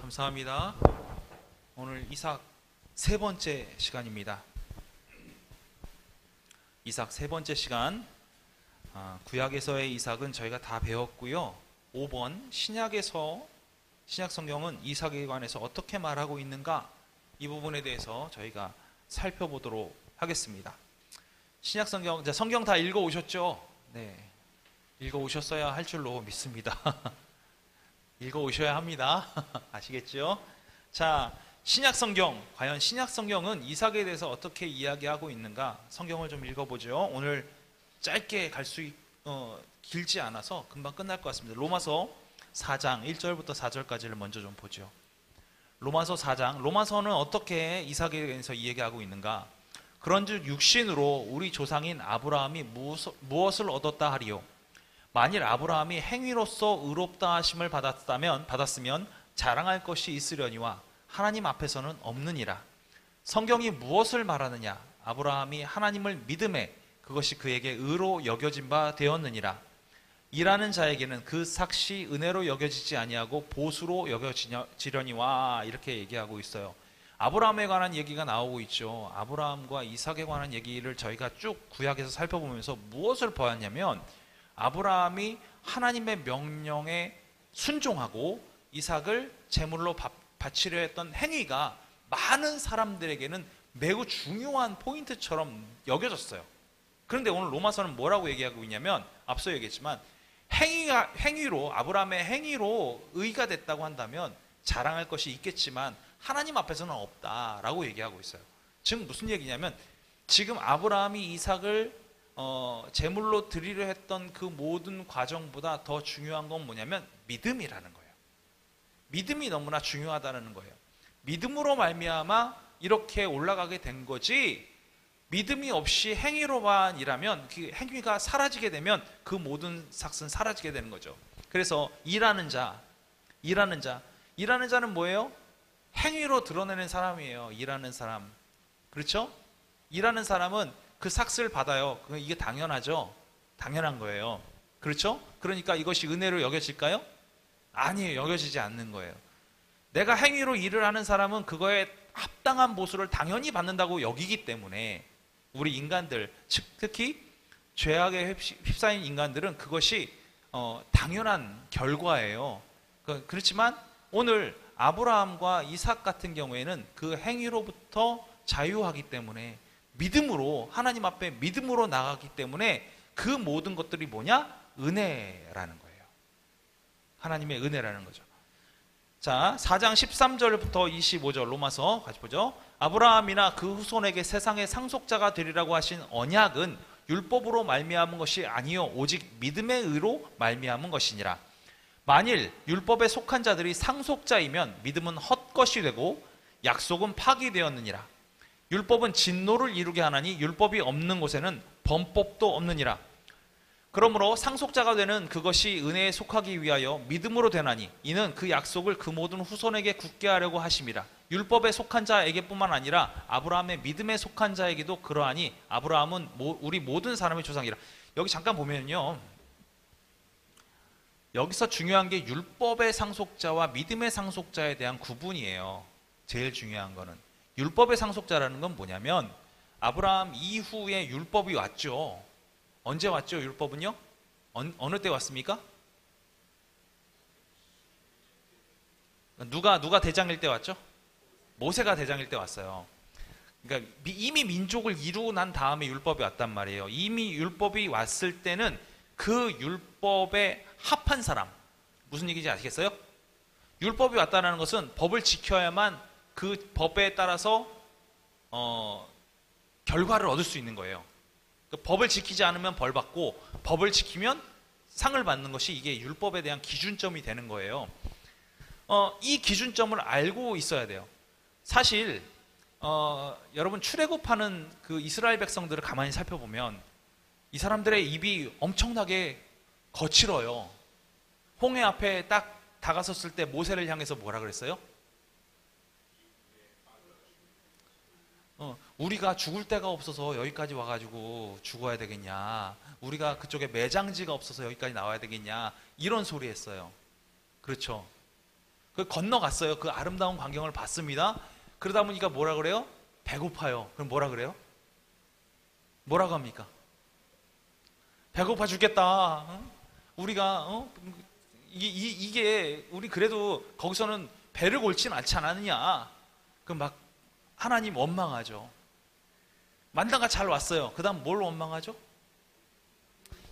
감사합니다. 오늘 이삭 세 번째 시간입니다. 이삭 세 번째 시간. 구약에서의 이삭은 저희가 다 배웠고요. 5번 신약 성경은 이삭에 관해서 어떻게 말하고 있는가, 이 부분에 대해서 저희가 살펴보도록 하겠습니다. 신약 성경, 성경 다 읽어 오셨죠? 네, 읽어 오셨어야 할 줄로 믿습니다. 읽어 오셔야 합니다. 아시겠죠? 자, 신약 성경, 과연 신약 성경은 이삭에 대해서 어떻게 이야기하고 있는가, 성경을 좀 읽어보죠. 오늘 짧게 길지 않아서 금방 끝날 것 같습니다. 로마서 4장 1절부터 4절까지를 먼저 좀 보죠. 로마서 4장, 로마서는 어떻게 이삭에 대해서 이야기하고 있는가? 그런즉 육신으로 우리 조상인 아브라함이 무엇을 얻었다 하리요? 만일 아브라함이 행위로서 의롭다 하심을 받았으면 자랑할 것이 있으려니와 하나님 앞에서는 없느니라. 성경이 무엇을 말하느냐? 아브라함이 하나님을 믿음에 그것이 그에게 의로 여겨진 바 되었느니라. 일하는 자에게는 그 삭시 은혜로 여겨지지 아니하고 보수로 여겨지려니와, 이렇게 얘기하고 있어요. 아브라함에 관한 얘기가 나오고 있죠. 아브라함과 이삭에 관한 얘기를 저희가 쭉 구약에서 살펴보면서 무엇을 보았냐면, 아브라함이 하나님의 명령에 순종하고 이삭을 제물로 바치려 했던 행위가 많은 사람들에게는 매우 중요한 포인트처럼 여겨졌어요. 그런데 오늘 로마서는 뭐라고 얘기하고 있냐면, 앞서 얘기했지만 행위로, 아브라함의 행위로 의가 됐다고 한다면 자랑할 것이 있겠지만 하나님 앞에서는 없다라고 얘기하고 있어요. 즉 무슨 얘기냐면, 지금 아브라함이 이삭을 제물로 드리려 했던 그 모든 과정보다 더 중요한 건 뭐냐면 믿음이라는 거예요. 믿음이 너무나 중요하다는 거예요. 믿음으로 말미암아 이렇게 올라가게 된 거지, 믿음이 없이 행위로만 일하면, 그 행위가 사라지게 되면 그 모든 삭은 사라지게 되는 거죠. 그래서 일하는 자는 뭐예요? 행위로 드러내는 사람이에요. 일하는 사람. 그렇죠? 일하는 사람은 그 삭스를 받아요. 이게 당연하죠. 당연한 거예요. 그렇죠? 그러니까 이것이 은혜로 여겨질까요? 아니에요. 여겨지지 않는 거예요. 내가 행위로 일을 하는 사람은 그거에 합당한 보수를 당연히 받는다고 여기기 때문에, 우리 인간들, 특히 죄악에 휩싸인 인간들은 그것이 당연한 결과예요. 그렇지만 오늘 아브라함과 이삭 같은 경우에는 그 행위로부터 자유하기 때문에, 믿음으로, 하나님 앞에 믿음으로 나가기 때문에 그 모든 것들이 뭐냐? 은혜라는 거예요. 하나님의 은혜라는 거죠. 자, 4장 13절부터 25절 로마서 같이 보죠. 아브라함이나 그 후손에게 세상의 상속자가 되리라고 하신 언약은 율법으로 말미암은 것이 아니요 오직 믿음의 의로 말미암은 것이니라. 만일 율법에 속한 자들이 상속자이면 믿음은 헛것이 되고 약속은 파기되었느니라. 율법은 진노를 이루게 하나니 율법이 없는 곳에는 범법도 없느니라. 그러므로 상속자가 되는 그것이 은혜에 속하기 위하여 믿음으로 되나니, 이는 그 약속을 그 모든 후손에게 굳게 하려고 하심이라. 율법에 속한 자에게뿐만 아니라 아브라함의 믿음에 속한 자에게도 그러하니 아브라함은 우리 모든 사람의 조상이라. 여기 잠깐 보면요, 여기서 중요한 게 율법의 상속자와 믿음의 상속자에 대한 구분이에요. 제일 중요한 거는 율법의 상속자라는 건 뭐냐면, 아브라함 이후에 율법이 왔죠. 언제 왔죠? 율법은요? 어느 때 왔습니까? 누가 대장일 때 왔죠? 모세가 대장일 때 왔어요. 그러니까 이미 민족을 이루고 난 다음에 율법이 왔단 말이에요. 이미 율법이 왔을 때는 그 율법에 합한 사람, 무슨 얘기인지 아시겠어요? 율법이 왔다는 것은 법을 지켜야만 그 법에 따라서 결과를 얻을 수 있는 거예요. 법을 지키지 않으면 벌 받고, 법을 지키면 상을 받는 것이 이게 율법에 대한 기준점이 되는 거예요. 이 기준점을 알고 있어야 돼요. 사실 여러분, 출애굽하는 그 이스라엘 백성들을 가만히 살펴보면 이 사람들의 입이 엄청나게 거칠어요. 홍해 앞에 딱 다가섰을 때 모세를 향해서 뭐라 그랬어요? 우리가 죽을 데가 없어서 여기까지 와가지고 죽어야 되겠냐, 우리가 그쪽에 매장지가 없어서 여기까지 나와야 되겠냐, 이런 소리 했어요. 그렇죠? 그 건너갔어요. 그 아름다운 광경을 봤습니다. 그러다 보니까 뭐라 그래요? 배고파요. 그럼 뭐라 그래요? 뭐라고 합니까? 배고파 죽겠다. 우리가 이게 우리 그래도 거기서는 배를 골진 않지 않았느냐. 그 막 하나님 원망하죠. 만나가 잘 왔어요. 그 다음 뭘 원망하죠?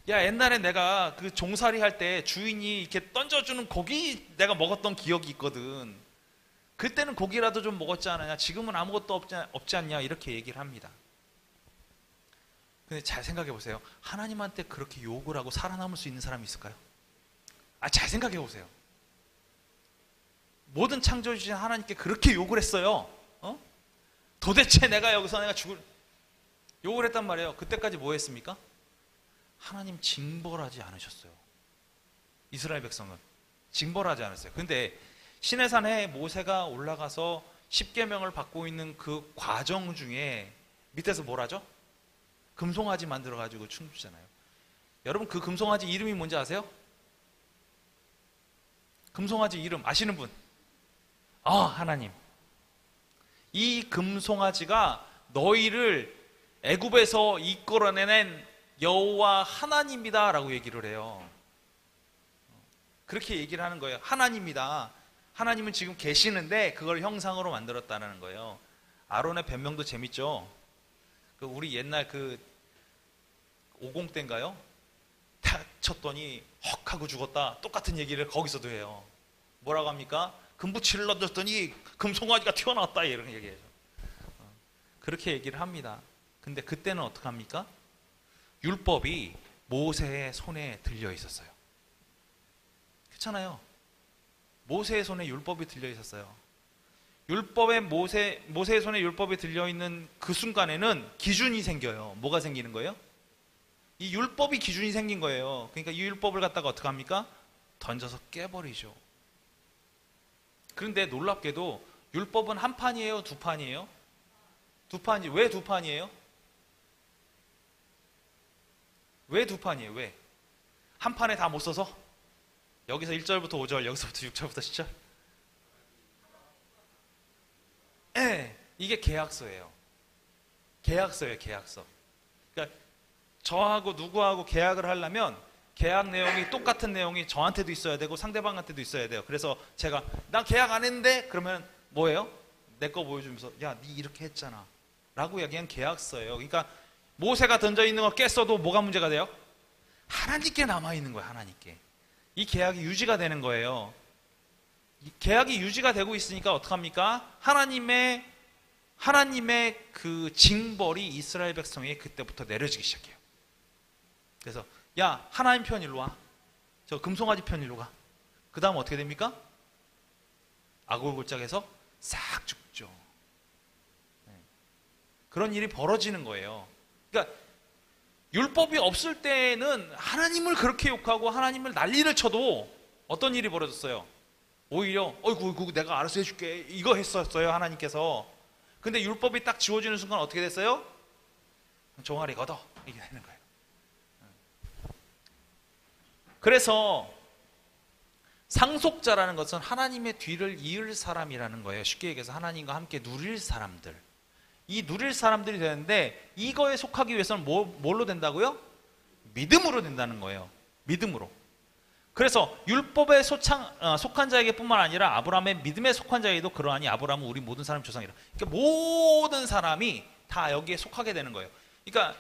야, 옛날에 내가 그 종살이 할 때 주인이 이렇게 던져주는 고기 내가 먹었던 기억이 있거든. 그때는 고기라도 좀 먹었지 않느냐. 지금은 아무것도 없지 않냐. 이렇게 얘기를 합니다. 근데 잘 생각해 보세요. 하나님한테 그렇게 욕을 하고 살아남을 수 있는 사람이 있을까요? 잘 생각해 보세요. 모든 창조해 주신 하나님께 그렇게 욕을 했어요. 도대체 내가 여기서 내가 죽을 욕을 했단 말이에요. 그때까지 뭐 했습니까? 하나님 징벌하지 않으셨어요. 이스라엘 백성은 징벌하지 않았어요. 근데 시내산에 모세가 올라가서 십계명을 받고 있는 그 과정 중에 밑에서 뭘 하죠? 금송아지 만들어가지고 춤추잖아요. 여러분 그 금송아지 이름이 뭔지 아세요? 금송아지 이름 아시는 분? 하나님. 이 금송아지가 너희를 애굽에서 이끌어내는 여호와 하나님이다 라고 얘기를 해요. 그렇게 얘기를 하는 거예요. 하나님이다. 하나님은 지금 계시는데 그걸 형상으로 만들었다는 거예요. 아론의 변명도 재밌죠. 우리 옛날 그 50대인가요? 탁 쳤더니 헉 하고 죽었다. 똑같은 얘기를 거기서도 해요. 뭐라고 합니까? 금붙이를 넣었더니 금송아지가 튀어나왔다 이런 얘기해요. 그렇게 얘기를 합니다. 근데 그때는 어떻게 합니까? 율법이 모세의 손에 들려 있었어요. 그렇잖아요. 모세의 손에 율법이 들려 있었어요. 모세의 손에 율법이 들려 있는 그 순간에는 기준이 생겨요. 뭐가 생기는 거예요? 이 율법이 기준이 생긴 거예요. 그러니까 이 율법을 갖다가 어떻게 합니까? 던져서 깨버리죠. 그런데 놀랍게도 율법은 한 판이에요? 두 판이에요? 두 판이. 왜 두 판이에요? 왜 두 판이에요? 왜? 한 판에 다 못 써서? 여기서 1절부터 5절, 여기서부터 6절부터 10절? 네, 이게 계약서예요. 계약서예요, 계약서. 그러니까 저하고 누구하고 계약을 하려면 계약 내용이 똑같은 내용이 저한테도 있어야 되고 상대방한테도 있어야 돼요. 그래서 제가 난 계약 안 했는데 그러면 뭐예요? 내 거 보여주면서 야, 니 이렇게 했잖아 라고 얘기한 계약서예요. 그러니까 모세가 던져있는 거 깼어도 뭐가 문제가 돼요? 하나님께 남아있는 거예요. 하나님께. 이 계약이 유지가 되는 거예요. 이 계약이 유지가 되고 있으니까 어떡합니까? 하나님의 그 징벌이 이스라엘 백성에게 그때부터 내려지기 시작해요. 그래서 야, 하나님 편 일로 와. 저 금송아지 편 일로 가. 그 다음 어떻게 됩니까? 아골골짝에서 싹 죽죠. 그런 일이 벌어지는 거예요. 그러니까 율법이 없을 때는 하나님을 그렇게 욕하고 하나님을 난리를 쳐도 어떤 일이 벌어졌어요? 오히려 어이구 내가 알아서 해줄게 이거 했었어요 하나님께서. 근데 율법이 딱 지워지는 순간 어떻게 됐어요? 종아리 걷어 이게 되는 거예요. 그래서 상속자라는 것은 하나님의 뒤를 이을 사람이라는 거예요. 쉽게 얘기해서 하나님과 함께 누릴 사람들. 이 누릴 사람들이 되는데 이거에 속하기 위해서는 뭘로 된다고요? 믿음으로 된다는 거예요. 믿음으로. 그래서 율법에 속한 자에게 뿐만 아니라 아브라함의 믿음에 속한 자에게도 그러하니 아브라함은 우리 모든 사람 조상이라. 그러니까 모든 사람이 다 여기에 속하게 되는 거예요. 그러니까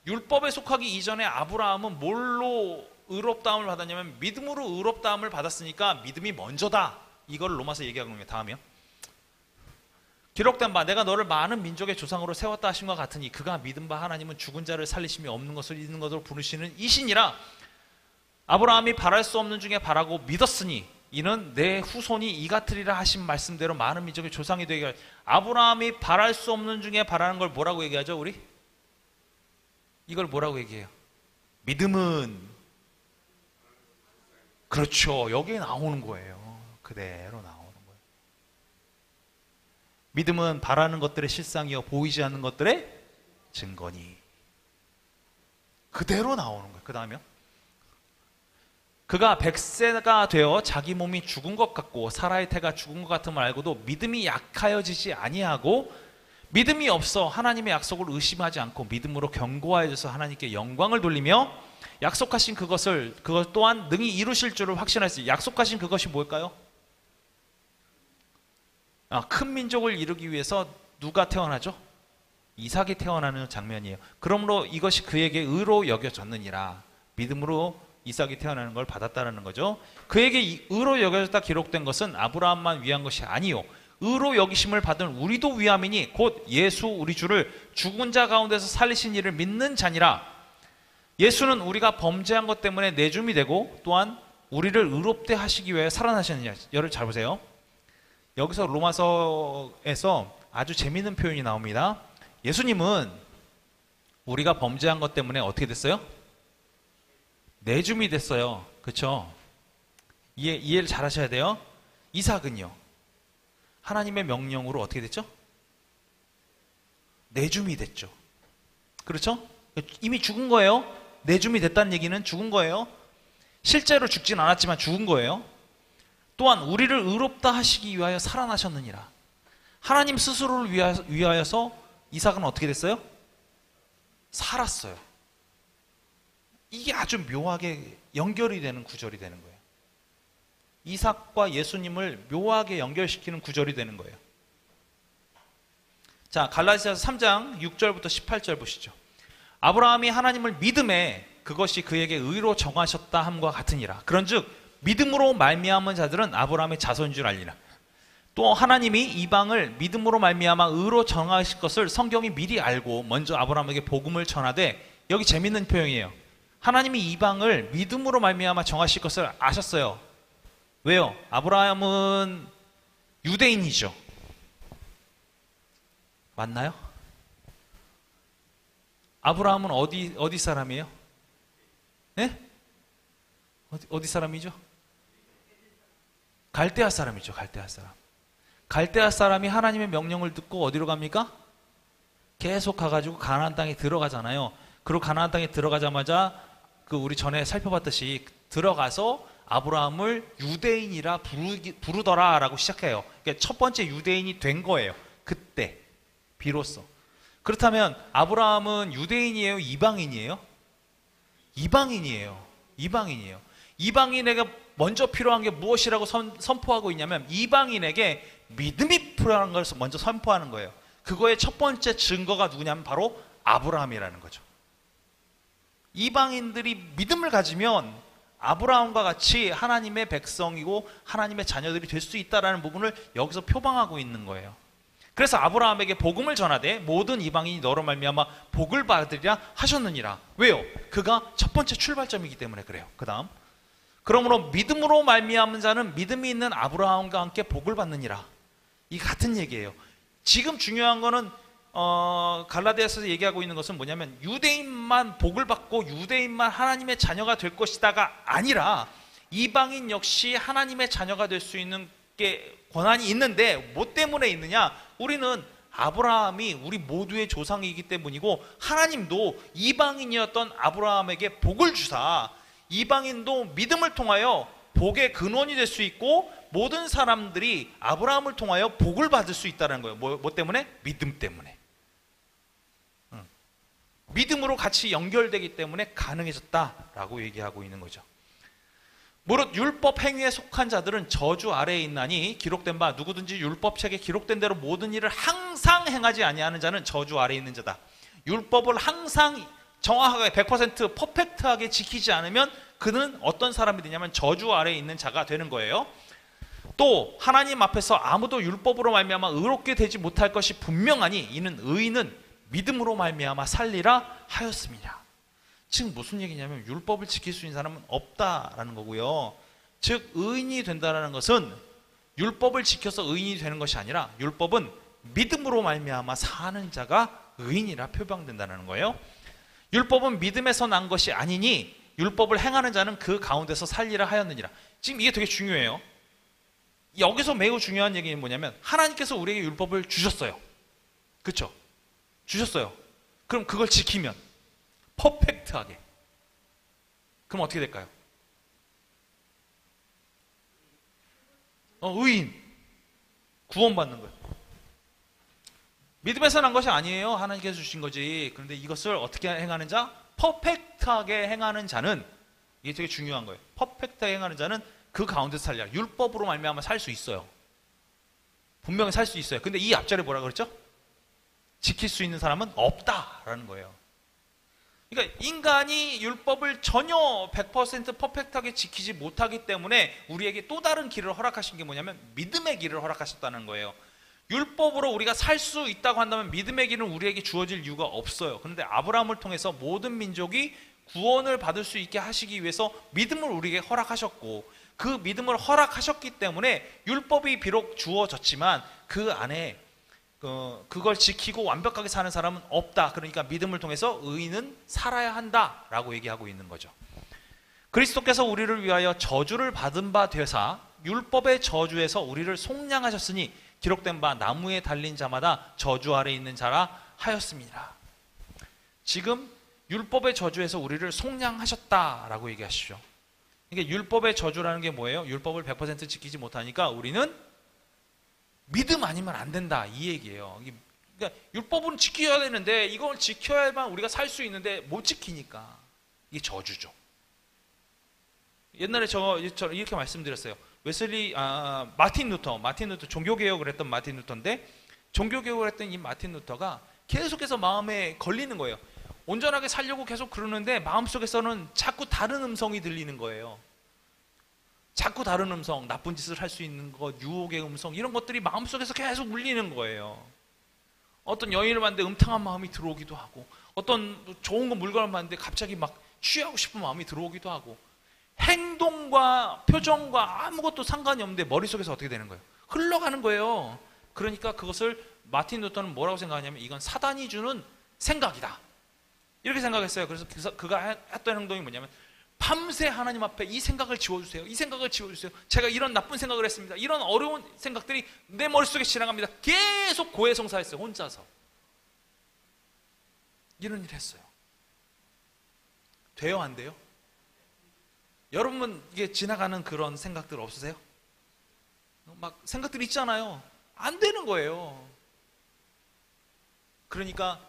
율법에 속하기 이전에 아브라함은 뭘로 의롭다함을 받았냐면 믿음으로 의롭다함을 받았으니까 믿음이 먼저다. 이걸 로마서 얘기하는 거예요. 다음이요. 기록된 바 내가 너를 많은 민족의 조상으로 세웠다 하신 것 같으니 그가 믿은 바 하나님은 죽은 자를 살리심이 없는 것을 있는 것으로 부르시는 이신이라. 아브라함이 바랄 수 없는 중에 바라고 믿었으니 이는 내 후손이 이 같으리라 하신 말씀대로 많은 민족의 조상이 되게 할. 아브라함이 바랄 수 없는 중에 바라는 걸 뭐라고 얘기하죠? 우리? 이걸 뭐라고 얘기해요? 믿음은. 그렇죠. 여기에 나오는 거예요. 그대로 나오는 거예요. 믿음은 바라는 것들의 실상이요 보이지 않는 것들의 증거니. 그대로 나오는 거예요. 그 다음에요. 그가 100세가 되어 자기 몸이 죽은 것 같고 사라의 태가 죽은 것 같음을 알고도 믿음이 약하여지지 아니하고 믿음이 없어 하나님의 약속을 의심하지 않고 믿음으로 견고하여져서 하나님께 영광을 돌리며 약속하신 그것 또한 능히 이루실 줄을 확신하였으니 약속하신 그것이 뭘까요? 큰 민족을 이루기 위해서 누가 태어나죠? 이삭이 태어나는 장면이에요. 그러므로 이것이 그에게 의로 여겨졌느니라. 믿음으로 이삭이 태어나는 걸 받았다는 거죠. 그에게 의로 여겨졌다 기록된 것은 아브라함만 위한 것이 아니요 의로 여기심을 받은 우리도 위함이니 곧 예수 우리 주를 죽은 자 가운데서 살리신 이를 믿는 자니라. 예수는 우리가 범죄한 것 때문에 내줌이 되고 또한 우리를 의롭게 하시기 위해 살아나셨느냐. 여러분 잘 보세요. 여기서 로마서에서 아주 재미있는 표현이 나옵니다. 예수님은 우리가 범죄한 것 때문에 어떻게 됐어요? 내줌이 됐어요. 그렇죠? 이해를 잘 하셔야 돼요. 이삭은요. 하나님의 명령으로 어떻게 됐죠? 내줌이 됐죠. 그렇죠? 이미 죽은 거예요. 내줌이 됐다는 얘기는 죽은 거예요. 실제로 죽진 않았지만 죽은 거예요. 또한 우리를 의롭다 하시기 위하여 살아나셨느니라. 하나님 스스로를 위하여서 이삭은 어떻게 됐어요? 살았어요. 이게 아주 묘하게 연결이 되는 구절이 되는 거예요. 이삭과 예수님을 묘하게 연결시키는 구절이 되는 거예요. 자, 갈라디아서 3장 6절부터 18절 보시죠. 아브라함이 하나님을 믿음에 그것이 그에게 의로 정하셨다 함과 같으니라. 그런즉 믿음으로 말미암은 자들은 아브라함의 자손인 줄 알리라. 또 하나님이 이방을 믿음으로 말미암아 의로 정하실 것을 성경이 미리 알고 먼저 아브라함에게 복음을 전하되, 여기 재밌는 표현이에요. 하나님이 이방을 믿음으로 말미암아 정하실 것을 아셨어요. 왜요? 아브라함은 유대인이죠. 맞나요? 아브라함은 어디 사람이에요? 네? 어디 사람이죠? 갈대아 사람이죠. 갈대아 사람. 갈대아 사람이 하나님의 명령을 듣고 어디로 갑니까? 계속 가가지고 가나안 땅에 들어가잖아요. 그리고 가나안 땅에 들어가자마자 우리 전에 살펴봤듯이 들어가서 아브라함을 유대인이라 부르더라 라고 시작해요. 그러니까 첫 번째 유대인이 된 거예요. 그때 비로소. 그렇다면 아브라함은 유대인이에요? 이방인이에요? 이방인이에요. 이방인이에요. 이방인에게 먼저 필요한 게 무엇이라고 선포하고 있냐면, 이방인에게 믿음이 필요한 것을 먼저 선포하는 거예요. 그거의 첫 번째 증거가 누구냐면 바로 아브라함이라는 거죠. 이방인들이 믿음을 가지면 아브라함과 같이 하나님의 백성이고 하나님의 자녀들이 될 수 있다는 부분을 여기서 표방하고 있는 거예요. 그래서 아브라함에게 복음을 전하되 모든 이방인이 너로 말미암아 복을 받으리라 하셨느니라. 왜요? 그가 첫 번째 출발점이기 때문에 그래요. 그 다음, 그러므로 믿음으로 말미암은 자는 믿음이 있는 아브라함과 함께 복을 받느니라. 이 같은 얘기예요. 지금 중요한 거는 갈라디아서에서 얘기하고 있는 것은 뭐냐면, 유대인만 복을 받고 유대인만 하나님의 자녀가 될 것이다가 아니라 이방인 역시 하나님의 자녀가 될 수 있는 게 권한이 있는데, 뭐 때문에 있느냐? 우리는 아브라함이 우리 모두의 조상이기 때문이고, 하나님도 이방인이었던 아브라함에게 복을 주사 이방인도 믿음을 통하여 복의 근원이 될 수 있고, 모든 사람들이 아브라함을 통하여 복을 받을 수 있다는 거예요. 뭐 때문에? 믿음 때문에. 믿음으로 같이 연결되기 때문에 가능해졌다라고 얘기하고 있는 거죠. 무릇 율법 행위에 속한 자들은 저주 아래에 있나니 기록된 바 누구든지 율법책에 기록된 대로 모든 일을 항상 행하지 아니하는 자는 저주 아래에 있는 자다. 율법을 항상 정확하게 100% 퍼펙트하게 지키지 않으면 그는 어떤 사람이 되냐면 저주 아래에 있는 자가 되는 거예요. 또 하나님 앞에서 아무도 율법으로 말미암아 의롭게 되지 못할 것이 분명하니 이는 의인은 믿음으로 말미암아 살리라 하였습니다. 지금 무슨 얘기냐면 율법을 지킬 수 있는 사람은 없다라는 거고요. 즉 의인이 된다는 것은 율법을 지켜서 의인이 되는 것이 아니라 율법은 믿음으로 말미암아 사는 자가 의인이라 표방된다는 거예요. 율법은 믿음에서 난 것이 아니니 율법을 행하는 자는 그 가운데서 살리라 하였느니라. 지금 이게 되게 중요해요. 여기서 매우 중요한 얘기는 뭐냐면, 하나님께서 우리에게 율법을 주셨어요. 그렇죠? 주셨어요. 그럼 그걸 지키면 퍼펙트하게, 그럼 어떻게 될까요? 의인, 구원받는 거예요. 믿음에서 난 것이 아니에요. 하나님께서 주신 거지. 그런데 이것을 어떻게 행하는 자? 퍼펙트하게 행하는 자는, 이게 되게 중요한 거예요. 퍼펙트하게 행하는 자는 그 가운데서 살리라. 율법으로 말미암아 살 수 있어요. 분명히 살 수 있어요. 근데 이 앞절에 뭐라 그랬죠? 지킬 수 있는 사람은 없다라는 거예요. 그러니까 인간이 율법을 전혀 100% 퍼펙트하게 지키지 못하기 때문에 우리에게 또 다른 길을 허락하신 게 뭐냐면 믿음의 길을 허락하셨다는 거예요. 율법으로 우리가 살 수 있다고 한다면 믿음의 길은 우리에게 주어질 이유가 없어요. 그런데 아브라함을 통해서 모든 민족이 구원을 받을 수 있게 하시기 위해서 믿음을 우리에게 허락하셨고, 그 믿음을 허락하셨기 때문에 율법이 비록 주어졌지만 그 안에 그걸 지키고 완벽하게 사는 사람은 없다. 그러니까 믿음을 통해서 의인은 살아야 한다라고 얘기하고 있는 거죠. 그리스도께서 우리를 위하여 저주를 받은 바 되사 율법의 저주에서 우리를 속량하셨으니 기록된 바 나무에 달린 자마다 저주 아래 있는 자라 하였습니다. 지금 율법의 저주에서 우리를 속량하셨다라고 얘기하시죠. 그러니까 율법의 저주라는 게 뭐예요? 율법을 100% 지키지 못하니까 우리는 믿음 아니면 안 된다, 이 얘기예요. 그러니까 율법은 지켜야 되는데 이걸 지켜야만 우리가 살 수 있는데 못 지키니까 이게 저주죠. 옛날에 저 이렇게 말씀드렸어요. 마틴 루터 종교개혁을 했던 마틴 루터인데, 종교개혁을 했던 이 마틴 루터가 계속해서 마음에 걸리는 거예요. 온전하게 살려고 계속 그러는데 마음속에서는 자꾸 다른 음성이 들리는 거예요. 자꾸 다른 음성, 나쁜 짓을 할 수 있는 것, 유혹의 음성, 이런 것들이 마음속에서 계속 울리는 거예요. 어떤 여인을 봤는데 음탕한 마음이 들어오기도 하고, 어떤 좋은 거 물건을 봤는데 갑자기 막 취하고 싶은 마음이 들어오기도 하고, 행동과 표정과 아무것도 상관이 없는데 머릿속에서 어떻게 되는 거예요? 흘러가는 거예요. 그러니까 그것을 마틴 루터는 뭐라고 생각하냐면 이건 사단이 주는 생각이다, 이렇게 생각했어요. 그래서 그가 했던 행동이 뭐냐면 밤새 하나님 앞에 이 생각을 지워주세요, 이 생각을 지워주세요, 제가 이런 나쁜 생각을 했습니다, 이런 어려운 생각들이 내 머릿속에 지나갑니다. 계속 고해성사했어요. 혼자서 이런 일을 했어요. 돼요, 안 돼요? 여러분 이게 지나가는 그런 생각들 없으세요? 막 생각들이 있잖아요. 안 되는 거예요. 그러니까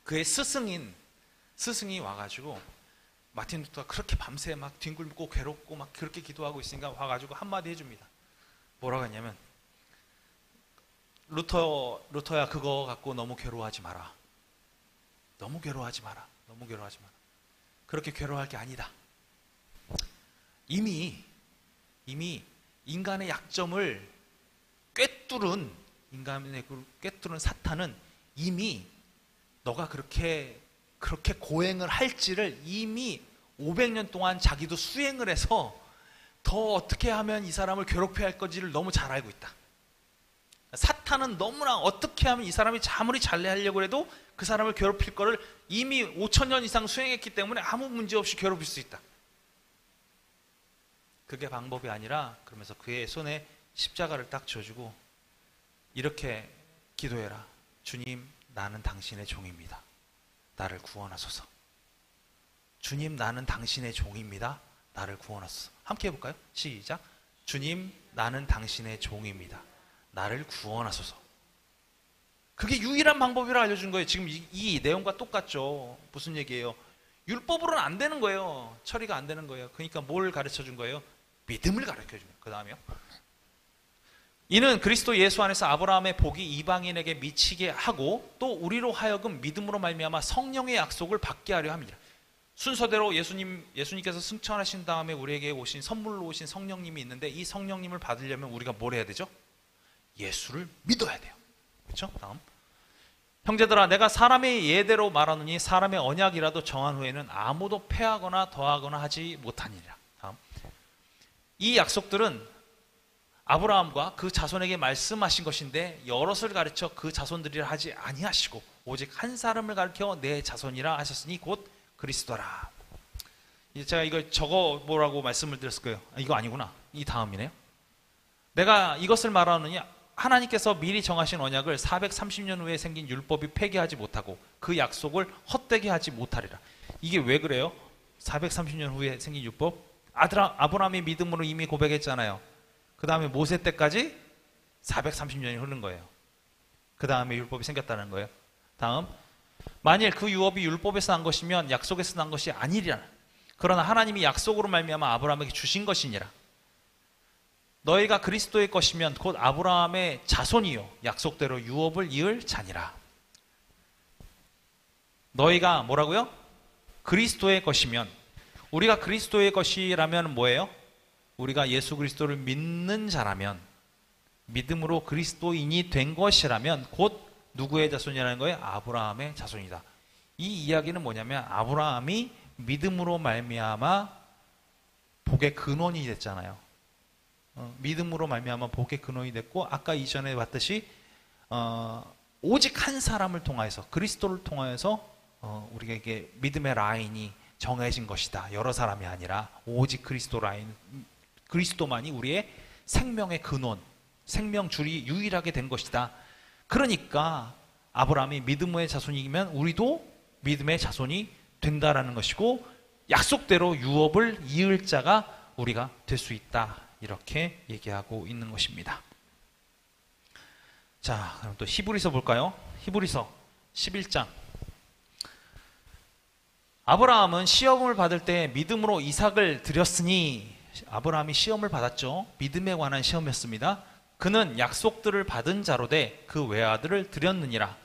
그의 스승이 와가지고, 마틴 루터가 그렇게 밤새 막 뒹굴고 괴롭고 막 그렇게 기도하고 있으니까 와가지고 한마디 해줍니다. 뭐라고 했냐면, 루터야, 그거 갖고 너무 괴로워하지 마라. 너무 괴로워하지 마라. 그렇게 괴로워할 게 아니다. 이미 인간의 약점을 꿰뚫은 사탄은 이미 너가 그렇게 고행을 할지를 이미 500년 동안 자기도 수행을 해서 더 어떻게 하면 이 사람을 괴롭혀야 할 건지를 너무 잘 알고 있다. 사탄은 너무나 어떻게 하면 이 사람이 아무리 잘하려고 해도 그 사람을 괴롭힐 거를 이미 5,000년 이상 수행했기 때문에 아무 문제 없이 괴롭힐 수 있다. 그게 방법이 아니라, 그러면서 그의 손에 십자가를 딱 쥐어주고 이렇게 기도해라. 주님, 나는 당신의 종입니다. 나를 구원하소서. 주님, 나는 당신의 종입니다. 나를 구원하소서. 함께 해볼까요? 시작. 주님, 나는 당신의 종입니다. 나를 구원하소서. 그게 유일한 방법이라 알려준 거예요. 지금 이 내용과 똑같죠. 무슨 얘기예요? 율법으로는 안 되는 거예요. 처리가 안 되는 거예요. 그러니까 뭘 가르쳐 준 거예요? 믿음을 가르쳐 준 거예요. 그 다음에요. 이는 그리스도 예수 안에서 아브라함의 복이 이방인에게 미치게 하고 또 우리로 하여금 믿음으로 말미암아 성령의 약속을 받게 하려 합니다. 순서대로 예수님께서 승천하신 다음에 우리에게 선물로 오신 성령님이 있는데, 이 성령님을 받으려면 우리가 뭘 해야 되죠? 예수를 믿어야 돼요. 그렇죠? 다음. 형제들아, 내가 사람의 예대로 말하노니 사람의 언약이라도 정한 후에는 아무도 패하거나 더하거나 하지 못하니라. 다음. 이 약속들은 아브라함과 그 자손에게 말씀하신 것인데 여럿을 가르쳐 그 자손들이라 하지 아니하시고 오직 한 사람을 가르쳐 내 자손이라 하셨으니 곧 그리스도라. 제가 이걸 적어보라고 말씀을 드렸을 거예요. 이거 아니구나. 이 다음이네요. 내가 이것을 말하느니 하나님께서 미리 정하신 언약을 430년 후에 생긴 율법이 폐기하지 못하고 그 약속을 헛되게 하지 못하리라. 이게 왜 그래요? 430년 후에 생긴 율법? 아브라함이 믿음으로 이미 고백했잖아요. 그 다음에 모세 때까지 430년이 흐른 거예요. 그 다음에 율법이 생겼다는 거예요. 다음, 만일 그 유업이 율법에서 난 것이면 약속에서 난 것이 아니리라. 그러나 하나님이 약속으로 말미암아 아브라함에게 주신 것이니라. 너희가 그리스도의 것이면 곧 아브라함의 자손이요 약속대로 유업을 이을 자니라. 너희가 뭐라고요? 그리스도의 것이면, 우리가 그리스도의 것이라면 뭐예요? 우리가 예수 그리스도를 믿는 자라면, 믿음으로 그리스도인이 된 것이라면 곧 누구의 자손이라는 거예요? 아브라함의 자손이다. 이 이야기는 뭐냐면 아브라함이 믿음으로 말미암아 복의 근원이 됐잖아요. 믿음으로 말미암아 복의 근원이 됐고, 아까 이전에 봤듯이 오직 한 사람을 통하여서, 그리스도를 통하여서 우리에게 믿음의 라인이 정해진 것이다. 여러 사람이 아니라 오직 그리스도 라인, 그리스도만이 우리의 생명의 근원, 생명줄이 유일하게 된 것이다. 그러니까 아브라함이 믿음의 자손이면 우리도 믿음의 자손이 된다라는 것이고, 약속대로 유업을 이을 자가 우리가 될 수 있다. 이렇게 얘기하고 있는 것입니다. 자, 그럼 또 히브리서 볼까요? 히브리서 11장. 아브라함은 시험을 받을 때 믿음으로 이삭을 드렸으니, 아브라함이 시험을 받았죠. 믿음에 관한 시험이었습니다. 그는 약속들을 받은 자로 돼 그 외아들을 드렸느니라.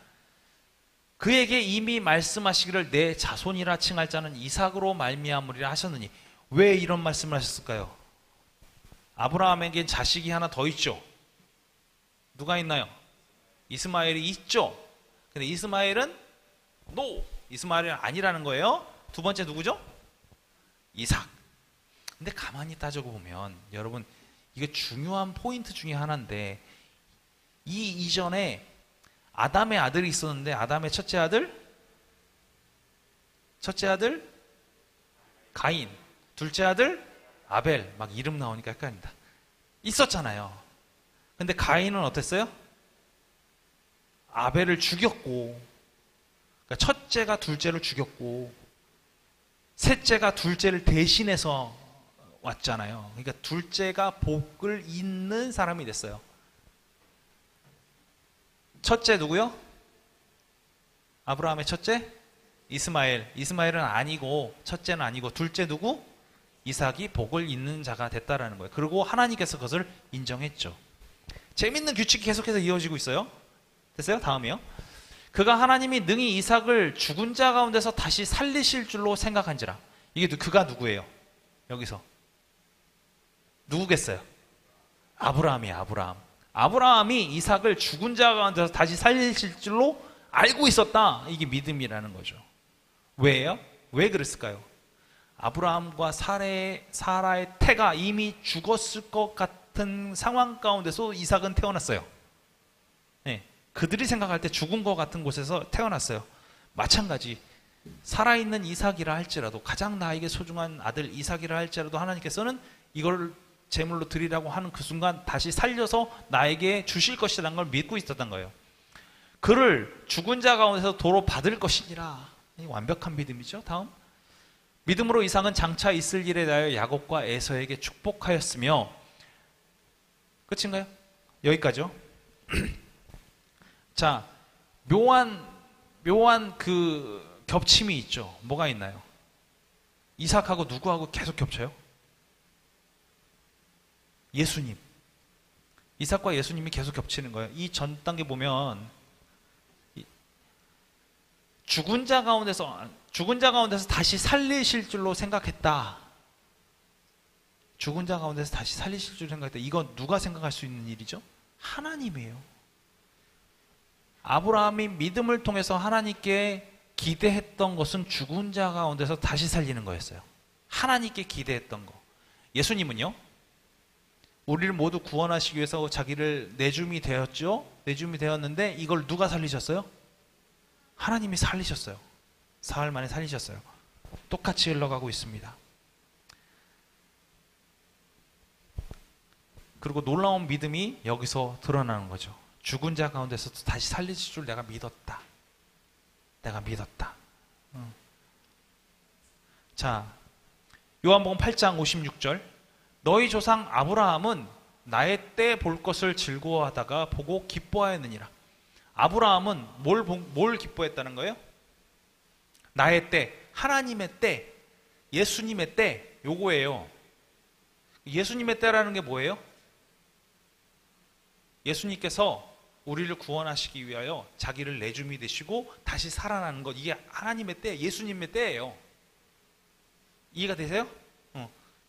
그에게 이미 말씀하시기를 내 자손이라 칭할 자는 이삭으로 말미암으리라 하셨느니. 왜 이런 말씀을 하셨을까요? 아브라함에겐 자식이 하나 더 있죠. 누가 있나요? 이스마엘이 있죠. 근데 이스마엘은 이스마엘은 아니라는 거예요. 두 번째 누구죠? 이삭. 근데 가만히 따져보면 여러분, 이게 중요한 포인트 중에 하나인데, 이 이전에 아담의 아들이 있었는데, 아담의 첫째 아들 가인, 둘째 아들 아벨, 막 이름 나오니까 헷갈린다. 있었잖아요. 근데 가인은 어땠어요? 아벨을 죽였고, 그러니까 첫째가 둘째를 죽였고, 셋째가 둘째를 대신해서 왔잖아요. 그러니까 둘째가 복을 잇는 사람이 됐어요. 첫째 누구요? 아브라함의 첫째? 이스마엘. 이스마엘은 아니고, 첫째는 아니고, 둘째 누구? 이삭이 복을 잇는 자가 됐다라는 거예요. 그리고 하나님께서 그것을 인정했죠. 재밌는 규칙이 계속해서 이어지고 있어요. 됐어요? 다음이요. 그가 하나님이 능히 이삭을 죽은 자 가운데서 다시 살리실 줄로 생각한지라. 이게 그가 누구예요? 여기서 누구겠어요? 아브라함이에요. 아브라함. 아브라함이 이삭을 죽은 자 가운데서 다시 살리실 줄로 알고 있었다. 이게 믿음이라는 거죠. 왜요? 왜 그랬을까요? 아브라함과 사라의 태가 이미 죽었을 것 같은 상황 가운데서 이삭은 태어났어요. 네, 그들이 생각할 때 죽은 것 같은 곳에서 태어났어요. 마찬가지 살아있는 이삭이라 할지라도, 가장 나에게 소중한 아들 이삭이라 할지라도 하나님께서는 이걸 제물로 드리라고 하는 그 순간 다시 살려서 나에게 주실 것이라는 걸 믿고 있었던 거예요. 그를 죽은 자 가운데서 도로 받을 것이니라. 완벽한 믿음이죠. 다음, 믿음으로 이삭은 장차 있을 일에 대하여 야곱과 에서에게 축복하였으며. 끝인가요? 여기까지요. 자, 묘한 그 겹침이 있죠. 뭐가 있나요? 이삭하고 누구하고 계속 겹쳐요? 예수님. 이삭과 예수님이 계속 겹치는 거예요. 이 전 단계 보면 죽은 자 가운데서 다시 살리실 줄로 생각했다. 죽은 자 가운데서 다시 살리실 줄로 생각했다. 이건 누가 생각할 수 있는 일이죠? 하나님이에요. 아브라함이 믿음을 통해서 하나님께 기대했던 것은 죽은 자 가운데서 다시 살리는 거였어요. 하나님께 기대했던 거. 예수님은요, 우리를 모두 구원하시기 위해서 자기를 내줌이 되었죠. 내줌이 되었는데 이걸 누가 살리셨어요? 하나님이 살리셨어요. 사흘 만에 살리셨어요. 똑같이 흘러가고 있습니다. 그리고 놀라운 믿음이 여기서 드러나는 거죠. 죽은 자 가운데서도 다시 살리실 줄 내가 믿었다. 내가 믿었다. 자, 요한복음 8장 56절. 너희 조상 아브라함은 나의 때 볼 것을 즐거워하다가 보고 기뻐하였느니라. 아브라함은 뭘 기뻐했다는 거예요? 나의 때, 하나님의 때, 예수님의 때, 요거예요. 예수님의 때라는 게 뭐예요? 예수님께서 우리를 구원하시기 위하여 자기를 내줌이 되시고 다시 살아나는 것, 이게 하나님의 때, 예수님의 때예요. 이해가 되세요?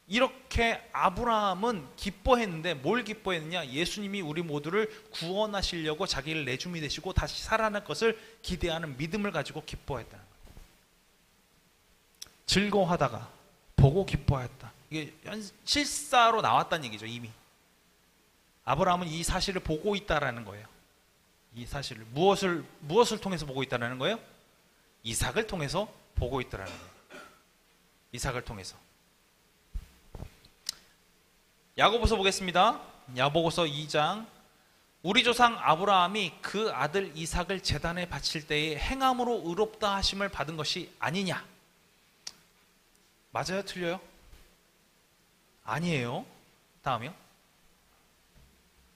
이렇게 아브라함은 기뻐했는데 뭘 기뻐했느냐? 예수님이 우리 모두를 구원하시려고 자기를 내줌이 되시고 다시 살아날 것을 기대하는 믿음을 가지고 기뻐했다는 거예요. 즐거워하다가 보고 기뻐했다. 이게 실사로 나왔다는 얘기죠. 이미 아브라함은 이 사실을 보고 있다라는 거예요. 이 사실을 무엇을 통해서 보고 있다라는 거예요? 이삭을 통해서 보고 있다라는 거예요. 이삭을 통해서. 야고보서 보겠습니다. 야고보서 2장. 우리 조상 아브라함이 그 아들 이삭을 제단에 바칠 때에 행함으로 의롭다 하심을 받은 것이 아니냐? 맞아요? 틀려요? 아니에요. 다음이요.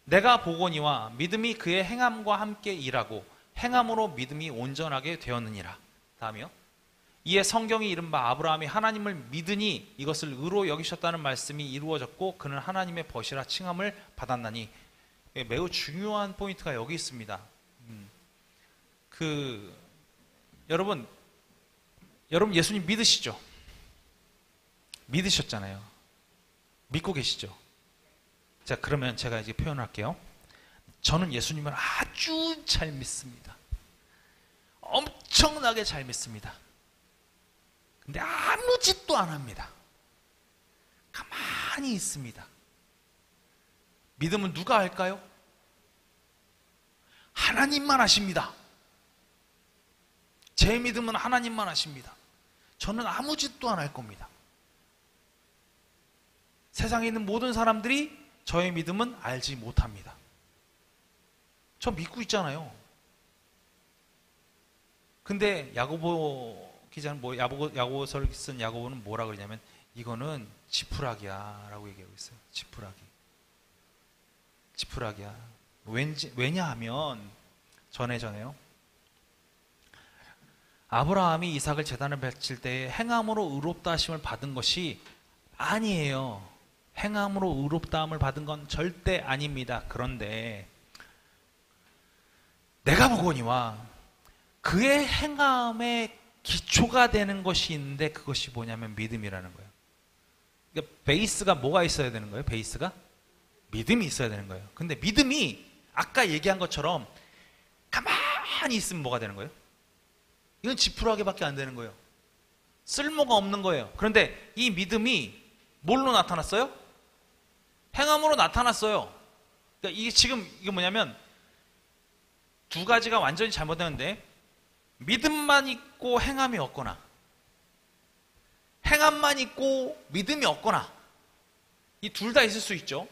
내가 보거니와 믿음이 그의 행함과 함께 일하고 행함으로 믿음이 온전하게 되었느니라. 다음이요. 이에 성경이 이른바 아브라함이 하나님을 믿으니 이것을 의로 여기셨다는 말씀이 이루어졌고 그는 하나님의 벗이라 칭함을 받았나니. 매우 중요한 포인트가 여기 있습니다. 여러분 예수님 믿으시죠? 믿으셨잖아요. 믿고 계시죠? 자, 그러면 제가 이제 표현할게요. 저는 예수님을 아주 잘 믿습니다. 엄청나게 잘 믿습니다. 근데 아무 짓도 안 합니다. 가만히 있습니다. 믿음은 누가 할까요? 하나님만 하십니다. 제 믿음은 하나님만 하십니다. 저는 아무 짓도 안 할 겁니다. 세상에 있는 모든 사람들이 저의 믿음은 알지 못합니다. 저 믿고 있잖아요. 근데 야고보 기자는 야고보서를 쓴 야고보는 뭐라 그러냐면 이거는 지푸라기야 라고 얘기하고 있어요. 지푸라기야. 왜냐하면 전에요. 아브라함이 이삭을 제단에 바칠 때에 행함으로 의롭다 하심을 받은 것이 아니에요. 행함으로 의롭다함을 받은 건 절대 아닙니다. 그런데 내가 보거니와 그의 행함의 기초가 되는 것이 있는데 그것이 뭐냐면 믿음이라는 거예요. 그러니까 베이스가 뭐가 있어야 되는 거예요? 베이스가? 믿음이 있어야 되는 거예요. 근데 믿음이 아까 얘기한 것처럼 가만히 있으면 뭐가 되는 거예요? 이건 지푸라기밖에 안 되는 거예요. 쓸모가 없는 거예요. 그런데 이 믿음이 뭘로 나타났어요? 행함으로 나타났어요. 그러니까 이게 뭐냐면 두 가지가 완전히 잘못되는데 믿음만 있고 행함이 없거나 행함만 있고 믿음이 없거나 이 둘 다 있을 수 있죠.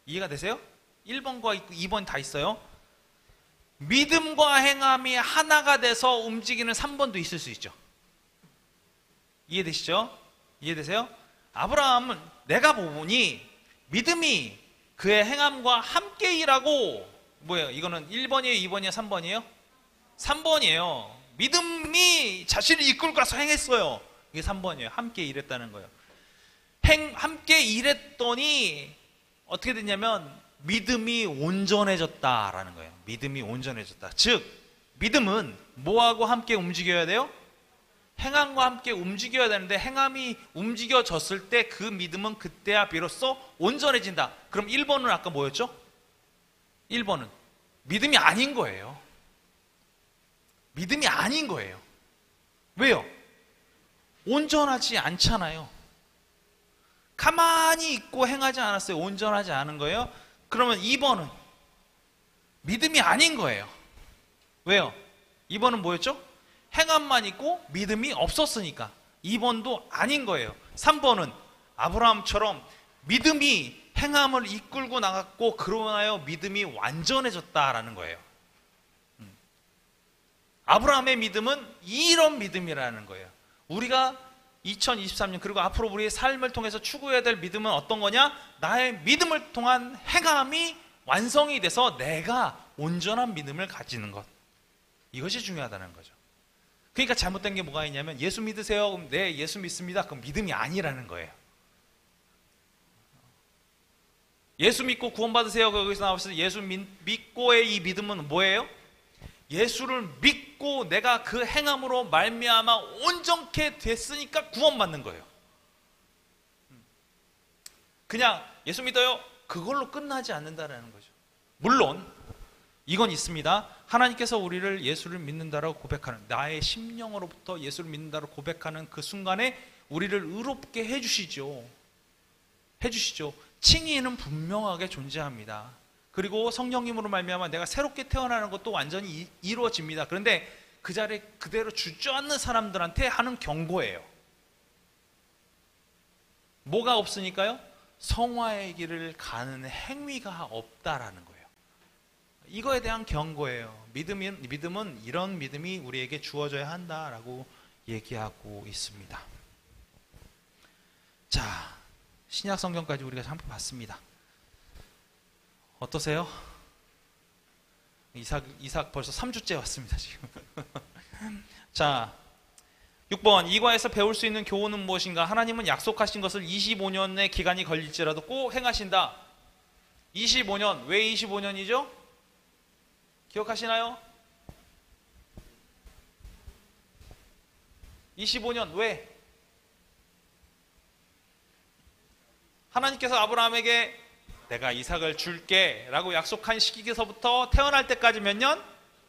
이해가 되세요? 1번과 2번 다 있어요. 믿음과 행함이 하나가 돼서 움직이는 3번도 있을 수 있죠. 이해되시죠? 이해되세요? 아브라함은 내가 보니 믿음이 그의 행함과 함께 일하고 뭐예요? 이거는 1번이에요? 2번이에요? 3번이에요? 3번이에요. 믿음이 자신을 이끌고 가서 행했어요. 이게 3번이에요. 함께 일했다는 거예요. 함께 일했더니 어떻게 됐냐면 믿음이 온전해졌다라는 거예요. 믿음이 온전해졌다. 즉 믿음은 뭐하고 함께 움직여야 돼요? 행함과 함께 움직여야 되는데 행함이 움직여졌을 때 그 믿음은 그때야 비로소 온전해진다. 그럼 1번은 아까 뭐였죠? 1번은 믿음이 아닌 거예요. 믿음이 아닌 거예요. 왜요? 온전하지 않잖아요. 가만히 있고 행하지 않았어요. 온전하지 않은 거예요. 그러면 2번은 믿음이 아닌 거예요. 왜요? 2번은 뭐였죠? 행함만 있고 믿음이 없었으니까 2번도 아닌 거예요. 3번은 아브라함처럼 믿음이 행함을 이끌고 나갔고 그로 인하여 믿음이 완전해졌다라는 거예요. 아브라함의 믿음은 이런 믿음이라는 거예요. 우리가 2023년 그리고 앞으로 우리의 삶을 통해서 추구해야 될 믿음은 어떤 거냐? 나의 믿음을 통한 행함이 완성이 돼서 내가 온전한 믿음을 가지는 것. 이것이 중요하다는 거죠. 그러니까 잘못된 게 뭐가 있냐면 예수 믿으세요? 그럼 네, 예수 믿습니다. 그럼 믿음이 아니라는 거예요. 예수 믿고 구원받으세요. 거기서 나왔을 때 예수 믿고의 이 믿음은 뭐예요? 예수를 믿고 내가 그 행함으로 말미암아 온전케 됐으니까 구원받는 거예요. 그냥 예수 믿어요. 그걸로 끝나지 않는다라는 거죠. 물론 이건 있습니다. 하나님께서 우리를 예수를 믿는다라고 고백하는, 나의 심령으로부터 예수를 믿는다라고 고백하는 그 순간에 우리를 의롭게 해주시죠. 칭의는 분명하게 존재합니다. 그리고 성령님으로 말미암아 내가 새롭게 태어나는 것도 완전히 이루어집니다. 그런데 그 자리에 그대로 주저앉는 사람들한테 하는 경고예요. 뭐가 없으니까요? 성화의 길을 가는 행위가 없다라는 거예요. 이거에 대한 경고예요. 믿음은 이런 믿음이 우리에게 주어져야 한다라고 얘기하고 있습니다. 자, 신약 성경까지 우리가 한번 봤습니다. 어떠세요? 이삭 벌써 3주째 왔습니다, 지금. 자, 6번. 이과에서 배울 수 있는 교훈은 무엇인가? 하나님은 약속하신 것을 25년의 기간이 걸릴지라도 꼭 행하신다. 25년. 왜 25년이죠? 기억하시나요? 25년 왜? 하나님께서 아브라함에게 내가 이삭을 줄게 라고 약속한 시기에서부터 태어날 때까지 몇 년?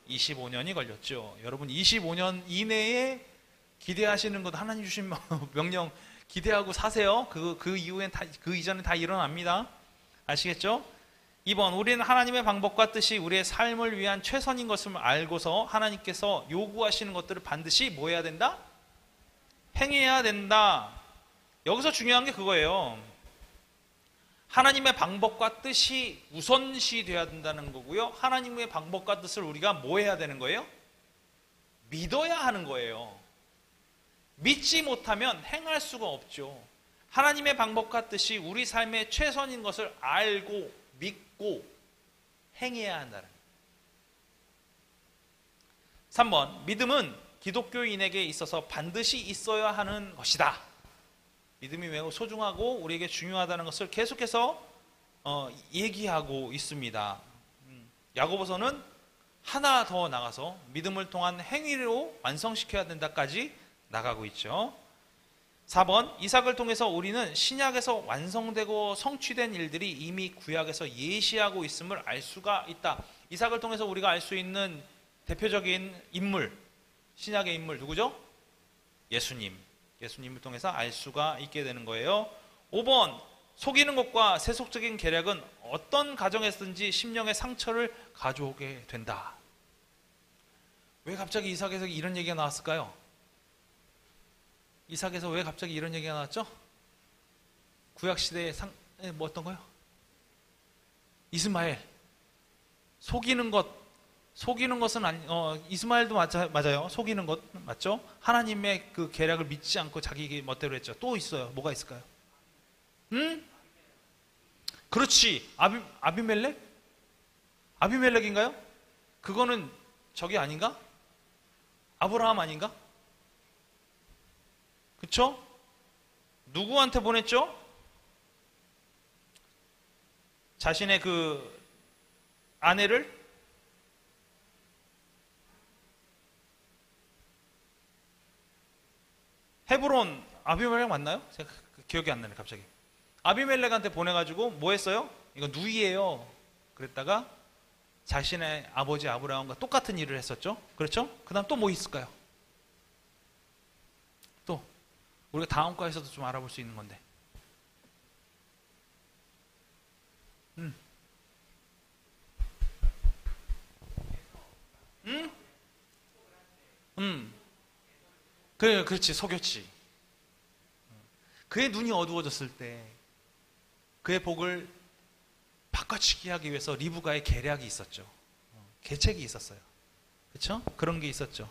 25년이 걸렸죠. 여러분 25년 이내에 기대하시는 것, 하나님 주신 명령 기대하고 사세요. 그 이후엔 그 이전에 다 일어납니다. 아시겠죠? 2번. 우리는 하나님의 방법과 뜻이 우리의 삶을 위한 최선인 것을 알고서 하나님께서 요구하시는 것들을 반드시 뭐 해야 된다? 행해야 된다. 여기서 중요한 게 그거예요. 하나님의 방법과 뜻이 우선시 되어야 된다는 거고요. 하나님의 방법과 뜻을 우리가 뭐 해야 되는 거예요? 믿어야 하는 거예요. 믿지 못하면 행할 수가 없죠. 하나님의 방법과 뜻이 우리 삶의 최선인 것을 알고 믿고 행해야 한다는 거예요. 3번. 믿음은 기독교인에게 있어서 반드시 있어야 하는 것이다. 믿음이 매우 소중하고 우리에게 중요하다는 것을 계속해서 얘기하고 있습니다. 야고보서는 하나 더 나가서 믿음을 통한 행위로 완성시켜야 된다까지 나가고 있죠. 4번. 이삭을 통해서 우리는 신약에서 완성되고 성취된 일들이 이미 구약에서 예시하고 있음을 알 수가 있다. 이삭을 통해서 우리가 알 수 있는 대표적인 인물, 신약의 인물 누구죠? 예수님을 통해서 알 수가 있게 되는 거예요. 5번. 속이는 것과 세속적인 계략은 어떤 가정에서든지 심령의 상처를 가져오게 된다. 왜 갑자기 이삭에서 이런 얘기가 나왔을까요? 이삭에서 왜 갑자기 이런 얘기가 나왔죠? 구약시대에 뭐 어떤 거요? 이스마엘. 속이는 것은 이스마엘도 맞아요. 속이는 것 맞죠? 하나님의 그 계략을 믿지 않고 자기 멋대로 했죠. 또 있어요. 뭐가 있을까요? 그렇지. 아비멜렉? 아비멜렉인가요? 그거는 저기 아닌가? 아브라함 아닌가? 그쵸? 누구한테 보냈죠? 자신의 그 아내를 헤브론. 아비멜렉 맞나요? 제가 기억이 안 나네 갑자기. 아비멜렉한테 보내가지고 뭐 했어요? 이거 누이예요. 그랬다가 자신의 아버지 아브라함과 똑같은 일을 했었죠. 그렇죠? 그 다음 또 뭐 있을까요? 또 우리가 다음 과에서도 좀 알아볼 수 있는 건데. 그렇지. 속였지. 그의 눈이 어두워졌을 때 그의 복을 바꿔치기 하기 위해서 리브가의 계략이 있었죠. 계책이 있었어요. 그렇죠? 그런 게 있었죠.